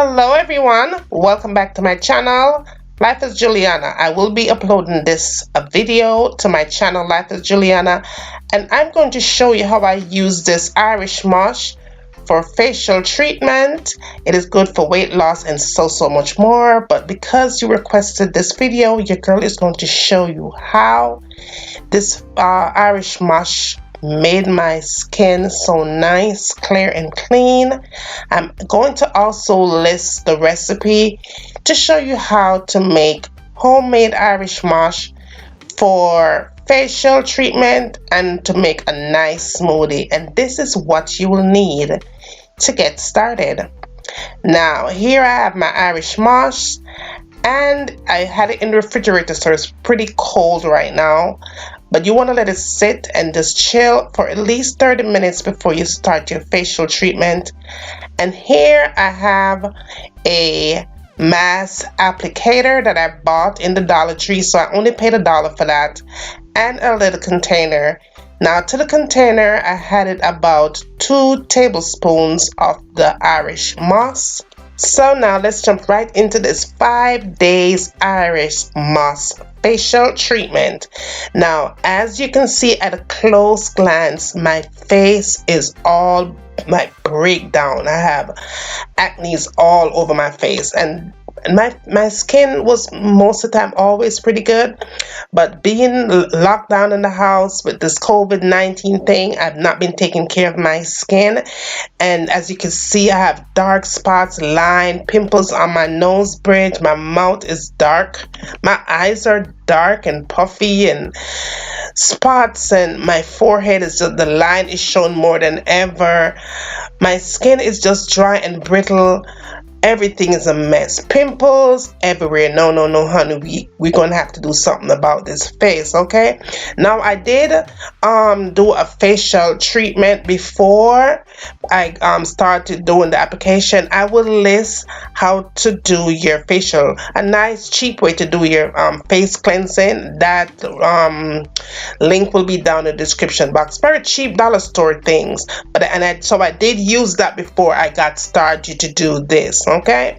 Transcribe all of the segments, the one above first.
Hello everyone, welcome back to my channel. Life is Juliana. I will be uploading this video to my channel Life is Juliana, and I'm going to show you how I use this Irish moss for facial treatment. It is good for weight loss and so much more, but because you requested this video, your girl is going to show you how this Irish moss made my skin so nice, clear and clean. I'm going to also list the recipe to show you how to make homemade Irish moss for facial treatment and to make a nice smoothie, and this is what you will need to get started. Now here I have my Irish moss, and I had it in the refrigerator, so it's pretty cold right now, but you want to let it sit and just chill for at least 30 minutes before you start your facial treatment. And here I have a mask applicator that I bought in the Dollar Tree, so I only paid $1 for that, and a little container. Now to the container I had it about 2 tablespoons of the Irish moss. So now let's jump right into this 5 days Irish moss facial treatment. Now as you can see at a close glance, my face is all my breakdown. I have acne all over my face, and my skin was most of the time always pretty good, but being locked down in the house with this COVID-19 thing, I've not been taking care of my skin, and as you can see I have dark spots, line, pimples on my nose bridge, my mouth is dark, my eyes are dark and puffy and spots, and my forehead is just, the line is shown more than ever. My skin is just dry and brittle. Everything is a mess. Pimples everywhere. No, honey. We're gonna have to do something about this face, okay? Now I did do a facial treatment before I started doing the application. I will list how to do your facial, a nice cheap way to do your face cleansing. That link will be down in the description box. Very cheap dollar store things, but so I did use that before I got started to do this. Okay,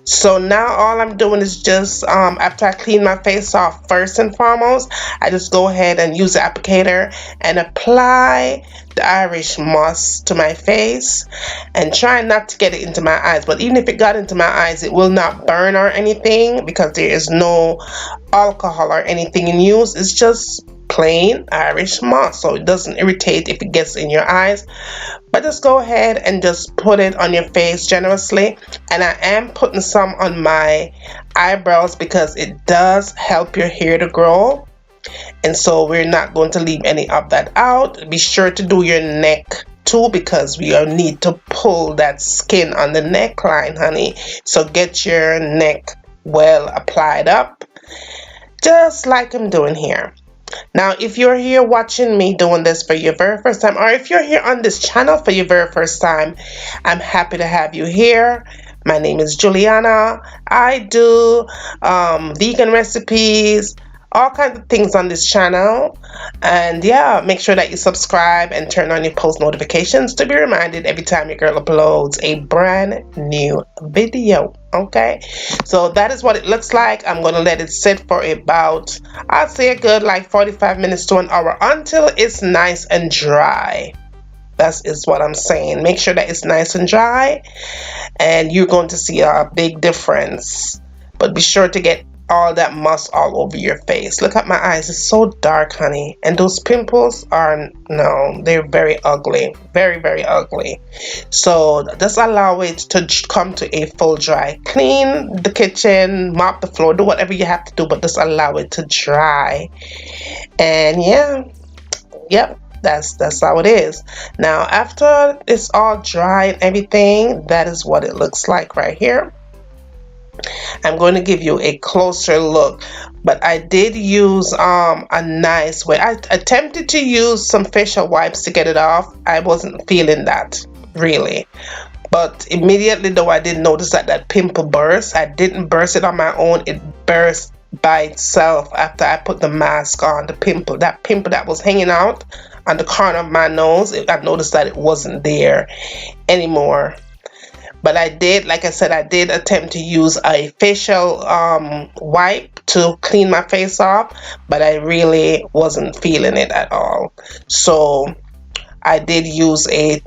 so now all I'm doing is just after I clean my face off, first and foremost I just go ahead and use the applicator and apply the Irish moss to my face, and try not to get it into my eyes. But even if it got into my eyes, it will not burn or anything because there is no alcohol or anything in use. It's just plain Irish moss, so it doesn't irritate if it gets in your eyes. But just go ahead and just put it on your face generously, and I am putting some on my eyebrows because it does help your hair to grow, and so we're not going to leave any of that out. Be sure to do your neck too, because we need to pull that skin on the neckline, honey. So get your neck well applied up, just like I'm doing here. Now if you're here watching me doing this for your very first time, or if you're here on this channel for your very first time, I'm happy to have you here. My name is Juliana. I do vegan recipes, all kinds of things on this channel, and yeah, make sure that you subscribe and turn on your post notifications to be reminded every time your girl uploads a brand new video. Okay, so that is what it looks like. I'm gonna let it sit for about, I'd say a good like 45 minutes to an hour until it's nice and dry. That is what I'm saying. Make sure that it's nice and dry, and you're going to see a big difference. But be sure to get all that moss all over your face. Look at my eyes, it's so dark, honey, and those pimples are, no, they're very ugly, very ugly. So just allow it to come to a full dry. Clean the kitchen, mop the floor, do whatever you have to do, but just allow it to dry. And yeah, yep, that's how it is. Now after it's all dry and everything, that is what it looks like right here. I'm going to give you a closer look, but I did use a nice way. I attempted to use some facial wipes to get it off. I wasn't feeling that really, but immediately though I did notice that pimple burst. I didn't burst it on my own, it burst by itself after I put the mask on. The pimple that was hanging out on the corner of my nose, I noticed that it wasn't there anymore. But I did, like I said, I did attempt to use a facial wipe to clean my face off, but I really wasn't feeling it at all. So I did use a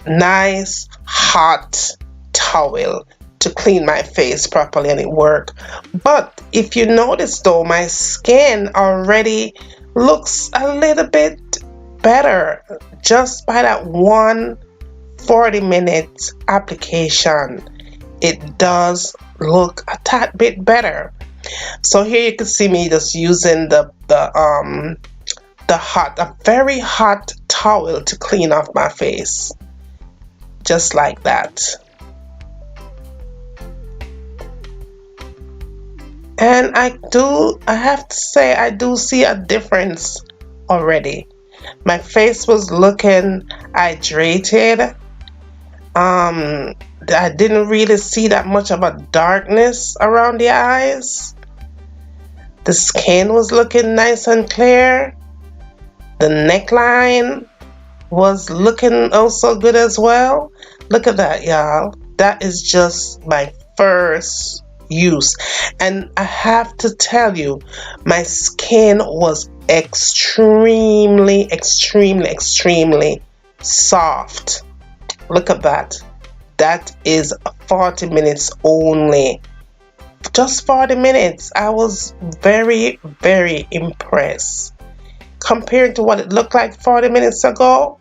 nice hot towel to clean my face properly, and it worked. But if you notice though, my skin already looks a little bit better just by that one 40-minute application. It does look a tad bit better. So here you can see me just using a very hot towel to clean off my face, just like that. And I have to say, I do see a difference already. My face was looking hydrated. I didn't really see that much of a darkness around the eyes. The skin was looking nice and clear. The neckline was looking also good as well. Look at that, y'all. That is just my first use. And I have to tell you, my skin was extremely soft. Look at that. That is 40 minutes only. Just 40 minutes. I was very impressed. Compared to what it looked like 40 minutes ago,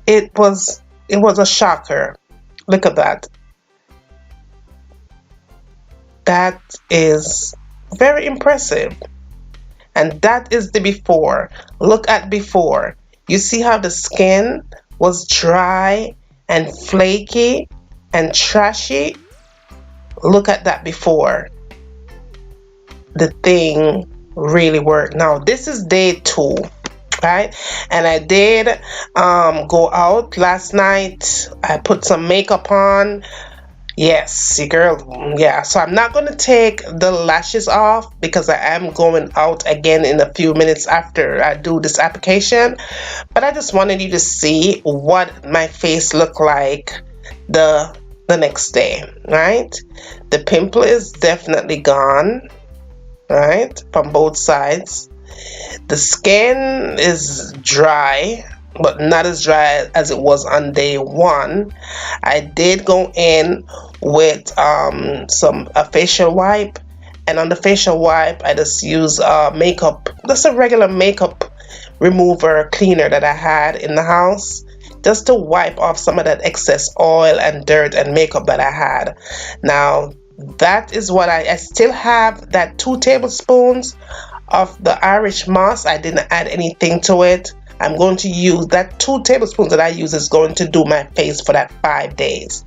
it was a shocker. Look at that. That is very impressive. And that is the before. Look at before. You see how the skin was dry and flaky and trashy? Look at that before. The thing really worked. Now this is day 2, right? And I did go out last night. I put some makeup on. Yes, girl, yeah. So I'm not going to take the lashes off because I am going out again in a few minutes after I do this application. But I just wanted you to see what my face looked like the next day, right? The pimple is definitely gone, right, from both sides. The skin is dry, but not as dry as it was on day 1. I did go in with a facial wipe, and on the facial wipe I just use makeup, just a regular makeup remover cleaner that I had in the house, just to wipe off some of that excess oil and dirt and makeup that I had. Now that is what I still have that 2 tablespoons of the Irish moss. I didn't add anything to it. I'm going to use that 2 tablespoons that I use is going to do my face for that 5 days.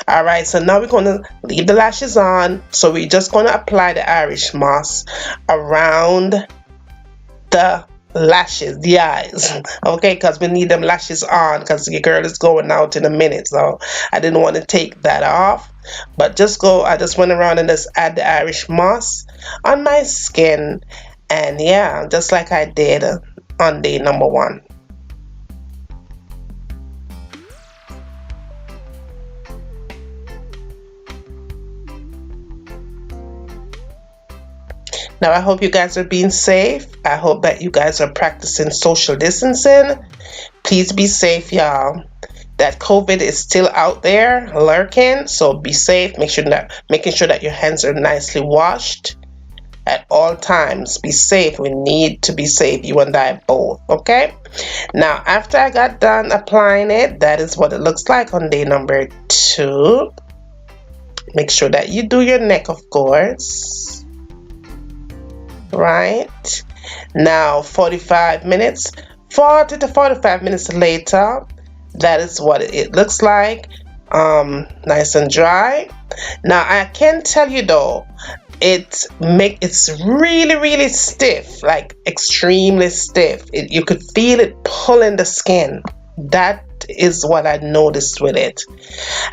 All right, so now we're going to leave the lashes on. So we're just going to apply the Irish moss around the lashes, the eyes, okay, because we need them lashes on because your girl is going out in a minute. So I didn't want to take that off, but I just went around and just add the Irish moss on my skin, and yeah, just like I did on day number 1. Now I hope you guys are being safe. I hope that you guys are practicing social distancing. Please be safe, y'all. That COVID is still out there lurking, so be safe. Making sure that your hands are nicely washed at all times. Be safe. We need to be safe, you and I both, okay? Now after I got done applying it, that is what it looks like on day number 2. Make sure that you do your neck, of course. Right now 40 to 45 minutes later, that is what it looks like, nice and dry. Now I can tell you though, it's really stiff, like extremely stiff. You could feel it pulling the skin. That is what I noticed with it.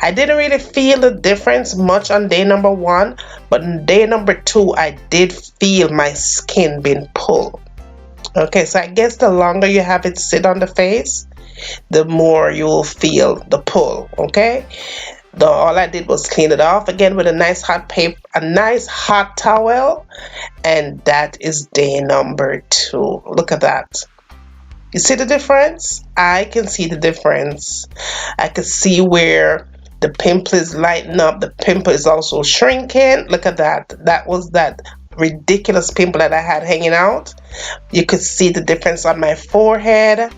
I didn't really feel the difference much on day number 1, but on day number 2 I did feel my skin being pulled. Okay, so I guess the longer you have it sit on the face, the more you'll feel the pull, okay? All I did was clean it off again with a nice hot paper, a nice hot towel, and that is day number 2. Look at that. You see the difference? I can see the difference. I can see where the pimple is lighting up. The pimple is also shrinking. Look at that. That was that ridiculous pimple that I had hanging out. You could see the difference on my forehead.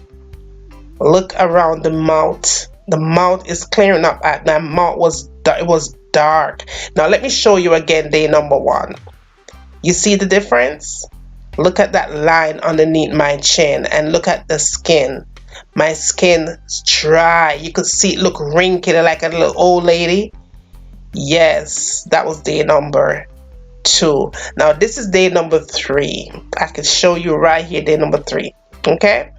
Look around the mouth. The mouth is clearing up. My mouth was dark. Now let me show you again day number 1. You see the difference? Look at that line underneath my chin and look at the skin. My skin is dry. You could see it look wrinkled like a little old lady. Yes, that was day number 2. Now this is day number 3. I can show you right here, day number 3. Okay.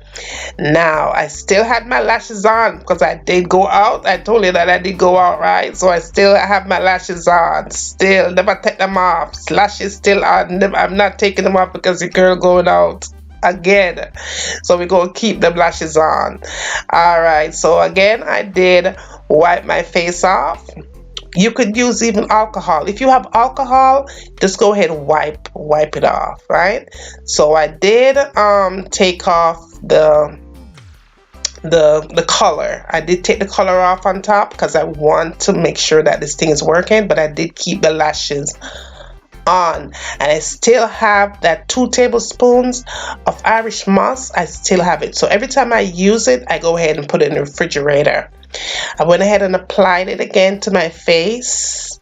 Now I still had my lashes on because I did go out. I told you that I did go out, right? So I still have my lashes on. Still never take them off. Lashes still on. I'm not taking them off because the girl going out again. So we're gonna keep the lashes on. Alright, so again I did wipe my face off. You could use even alcohol. If you have alcohol, just go ahead and wipe it off, right? So I did take off the color. I did take the color off on top because I want to make sure that this thing is working, but I did keep the lashes on, and I still have that 2 tablespoons of Irish moss. I still have it, so every time I use it I go ahead and put it in the refrigerator. I went ahead and applied it again to my face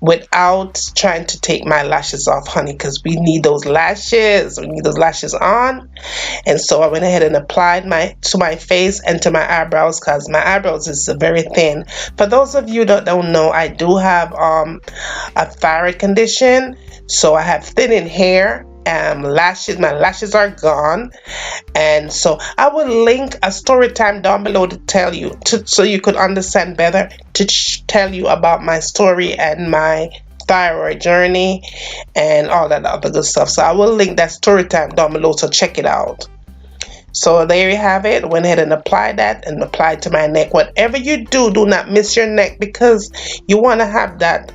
without trying to take my lashes off, honey, because we need those lashes. We need those lashes on. And so I went ahead and applied to my face and to my eyebrows because my eyebrows is very thin. For those of you that don't know, I do have a thyroid condition, so I have thinning hair. My lashes are gone, and so I will link a story time down below to tell you so you could understand better, to tell you about my story and my thyroid journey and all that other good stuff. So I will link that story time down below, so check it out. So there you have it. Went ahead and applied that and applied to my neck. Whatever you do, do not miss your neck because you want to have that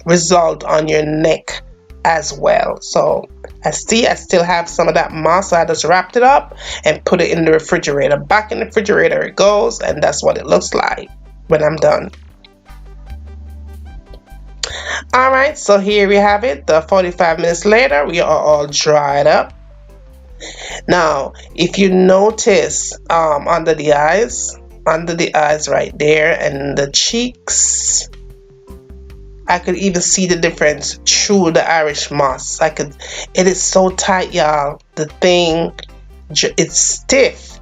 result on your neck as well. So I still have some of that moss, so I just wrapped it up and put it in the refrigerator. Back in the refrigerator it goes, and that's what it looks like when I'm done. Alright, so here we have it. The 45 minutes later, we are all dried up. Now if you notice under the eyes right there and the cheeks, I could even see the difference through the Irish moss. It is so tight, y'all. The thing, it's stiff.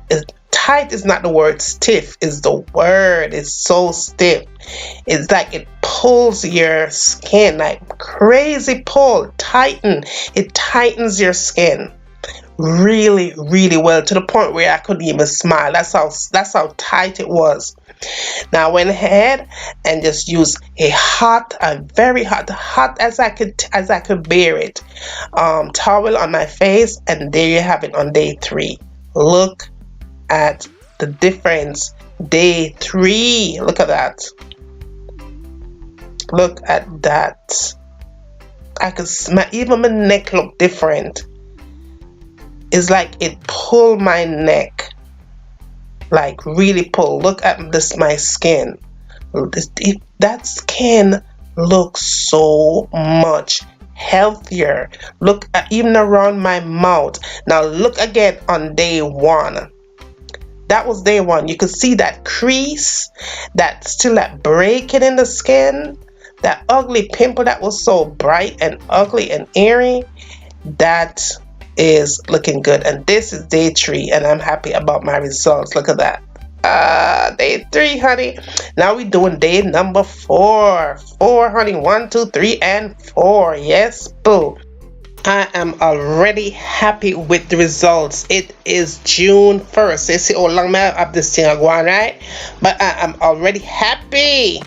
Tight is not the word, stiff is the word. It's so stiff. It's like it pulls your skin, like crazy pull, it tightens your skin really, really well, to the point where I couldn't even smile. That's how tight it was. Now I went ahead and just used a very hot as I could bear it, towel on my face, and there you have it on day 3. Look at the difference. Day 3. Look at that. Look at that. I could even my neck look different. It's like it pulled my neck, like really pull. Look at this, my skin. That skin looks so much healthier. Look at even around my mouth. Now look again on day 1. That was day 1. You could see that crease, that breaking in the skin, that ugly pimple that was so bright and ugly and eerie. That is looking good, and this is day 3, and I'm happy about my results. Look at that. Day 3, honey. Now we're doing day number 4. 4, honey. 1, 2, 3, and 4. Yes, boo. I am already happy with the results. It is June 1st. You see how long I have this thing going, right? But I am already happy.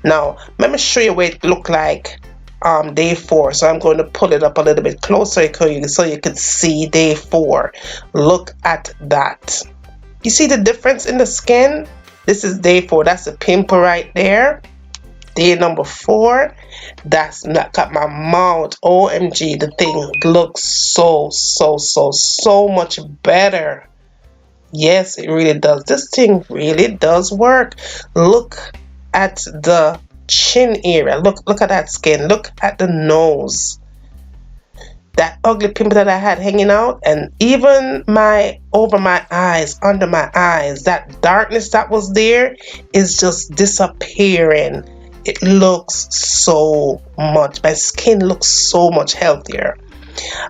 Now let me show you what it look like day 4. So I'm going to pull it up a little bit closer so you could see day 4. Look at that. You see the difference in the skin? This is day 4. That's a pimple right there. Day number 4. That's not got my mouth. OMG, the thing looks so much better. Yes, it really does. This thing really does work. Look at the chin area. Look at that skin. Look at the nose. That ugly pimple that I had hanging out, and even over my eyes, under my eyes, that darkness that was there is just disappearing. It looks so much, my skin looks so much healthier.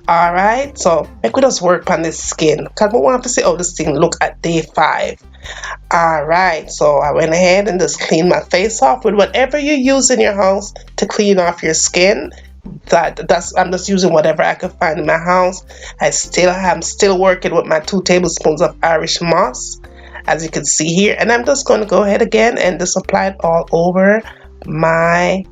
Alright, so I could just work on this skin because I want to see how this thing look at day 5. Alright, so I went ahead and just cleaned my face off with whatever you use in your house to clean off your skin. I'm just using whatever I could find in my house. I'm still working with my 2 tablespoons of Irish moss, as you can see here, and I'm just going to go ahead again and just apply it all over my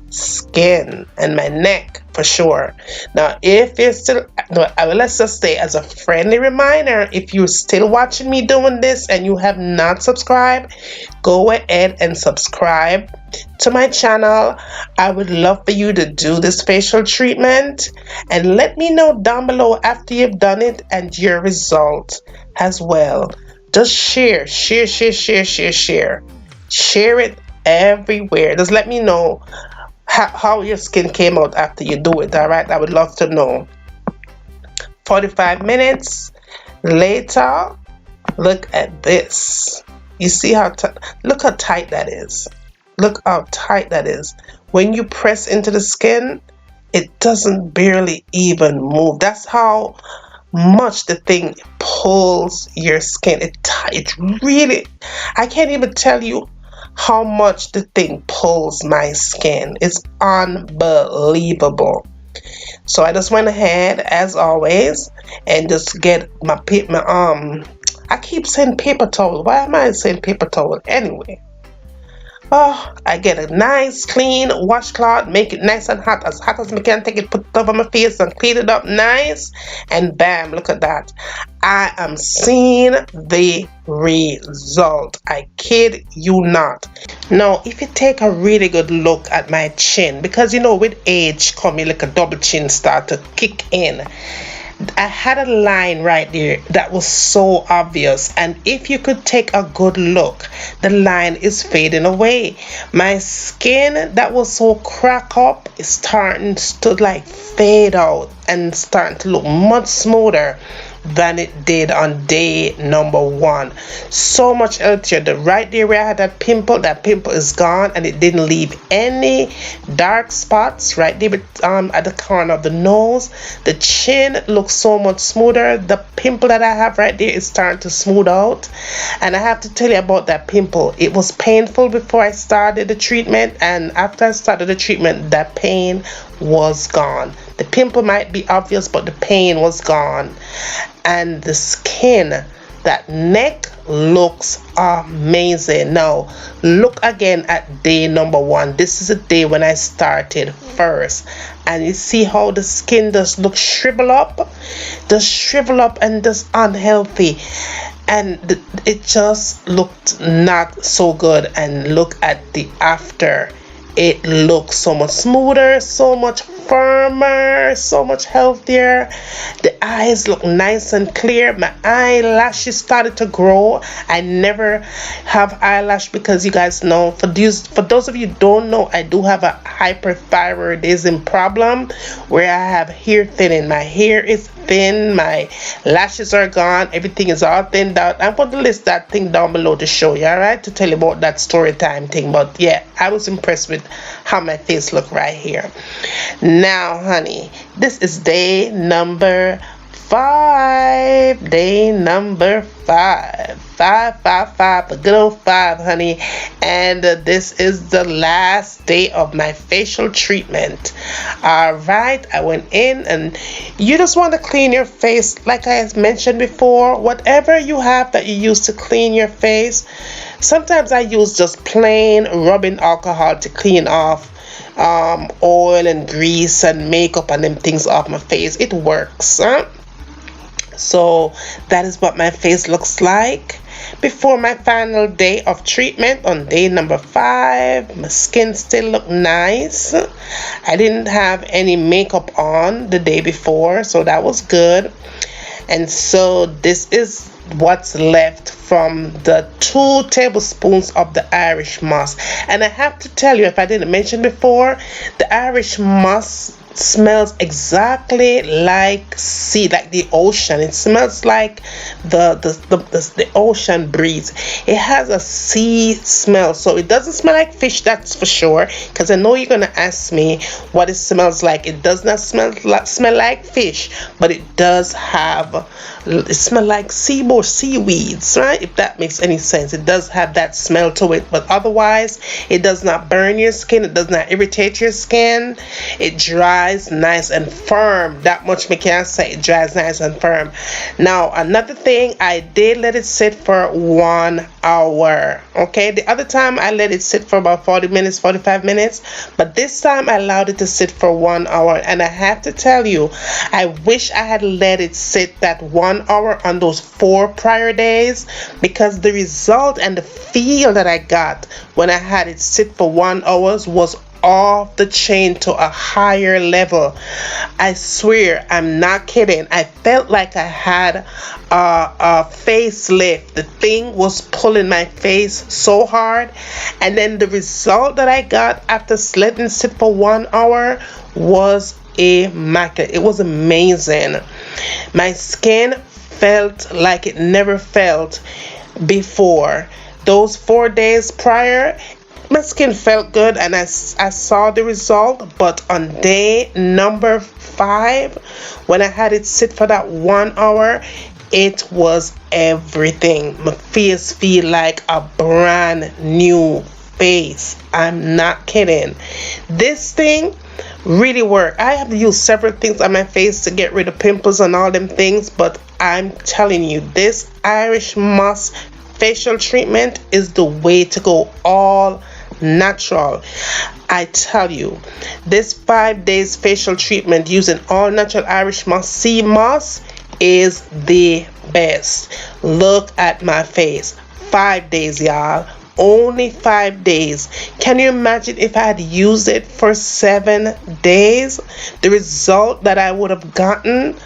skin and my neck for sure. Now, if you're still, let's just say as a friendly reminder, if you're still watching me doing this and you have not subscribed, go ahead and subscribe to my channel. I would love for you to do this facial treatment and let me know down below after you've done it and your result as well. Just share it everywhere. Just let me know how your skin came out after you do it. All right, I would love to know. 45 minutes later, look at this. You see how look how tight that is. Look how tight that is. When you press into the skin, it doesn't barely even move. That's how much the thing pulls your skin. It really, I can't even tell you how much the thing pulls my skin. It's unbelievable. So I just went ahead as always and just get my I keep saying paper towel. Why am I saying paper towel anyway? Oh, I get a nice clean washcloth, make it nice and hot as I can, take it, put it over my face and clean it up nice, and bam, look at that. I am seeing the result. I kid you not. Now, if you take a really good look at my chin, because you know with age coming like a double chin start to kick in, I had a line right there that was so obvious, and if you could take a good look, the line is fading away. My skin that was so cracked up is starting to like fade out and starting to look much smoother than it did on day number 1. So much healthier. The right there where I had that pimple is gone, and it didn't leave any dark spots right there at the corner of the nose. The chin looks so much smoother. The pimple that I have right there is starting to smooth out. And I have to tell you about that pimple. It was painful before I started the treatment, and after I started the treatment, that pain was gone. The pimple might be obvious, but the pain was gone. And the skin, that neck looks amazing. Now look again at day number 1. This is a day when I started first, and you see how the skin just looks shrivel up and just unhealthy, and it just looked not so good. And look at the after. It looks so much smoother, so much firmer, so much healthier. The eyes look nice and clear. My eyelashes started to grow. I never have eyelash because you guys know, for those of you who don't know, I do have a hyperthyroidism problem where I have hair thinning. My hair is thin, my lashes are gone, everything is all thinned out. I'm going to list that thing down below to show you, alright, to tell you about that story time thing. But yeah, I was impressed with how my face look right here. Now honey, this is day number 5. Day number 5. 5, a good old 5, honey. And this is the last day of my facial treatment. Alright, I went in, and you just want to clean your face like I mentioned before. Whatever you have that you use to clean your face. Sometimes I use just plain rubbing alcohol to clean off oil and grease and makeup and them things off my face. It works, huh? So that is what my face looks like before my final day of treatment. On day number 5, my skin still looked nice. I didn't have any makeup on the day before, so that was good. And so this is what's left from the 2 tablespoons of the Irish moss. And I have to tell you, if I didn't mention before, the Irish moss smells exactly like sea, like the ocean. It smells like the ocean breeze. It has a sea smell, so it doesn't smell like fish, that's for sure, because I know you're gonna ask me what it smells like. It does not smell like fish, but it does have, it smells like seaweeds, right? If that makes any sense. It does have that smell to it, but otherwise it does not burn your skin, it does not irritate your skin. It dries nice and firm. That much me can say. It dries nice and firm. Now another thing, I did let it sit for 1 hour. Okay, the other time I let it sit for about 40 minutes, 45 minutes, but this time I allowed it to sit for 1 hour. And I have to tell you, I wish I had let it sit that 1 hour on those 4 prior days, because the result and the feel that I got when I had it sit for 1 hour was off the chain to a higher level. I swear, I'm not kidding. I felt like I had a facelift. The thing was pulling my face so hard, and then the result that I got after letting it sit for 1 hour was immaculate. It was amazing. My skin felt like it never felt before. Those 4 days prior, my skin felt good, and I saw the result. But on day number 5, when I had it sit for that 1 hour, it was everything. My face feel like a brand new face. I'm not kidding. This thing really worked. I have to use several things on my face to get rid of pimples and all them things, but I'm telling you, this Irish moss facial treatment is the way to go. All natural. I tell you, this 5 days facial treatment using all natural Irish moss, sea moss, is the best. Look at my face. 5 days, y'all. Only 5 days. Can you imagine if I had used it for 7 days? The result that I would have gotten,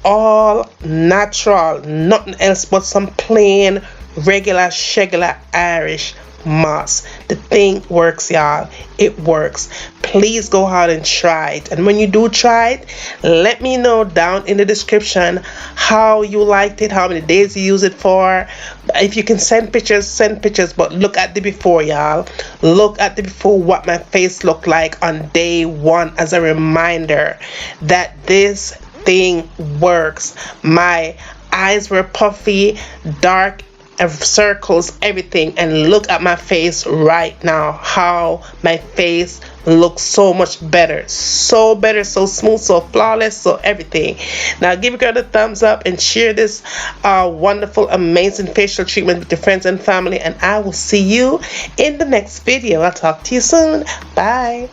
all natural, nothing else but some plain regular schegular Irish moss. The thing works, y'all. It works. Please go out and try it, and when you do try it, let me know down in the description how you liked it, how many days you use it for. If you can send pictures, but look at the before, y'all. Look at the before, what my face looked like on day 1, as a reminder that this thing works. My eyes were puffy, dark circles, everything, and look at my face right now, how my face looks so much better, so better, so smooth, so flawless, so everything. Now give a girl a thumbs up and share this wonderful, amazing facial treatment with your friends and family, and I will see you in the next video. I'll talk to you soon. Bye.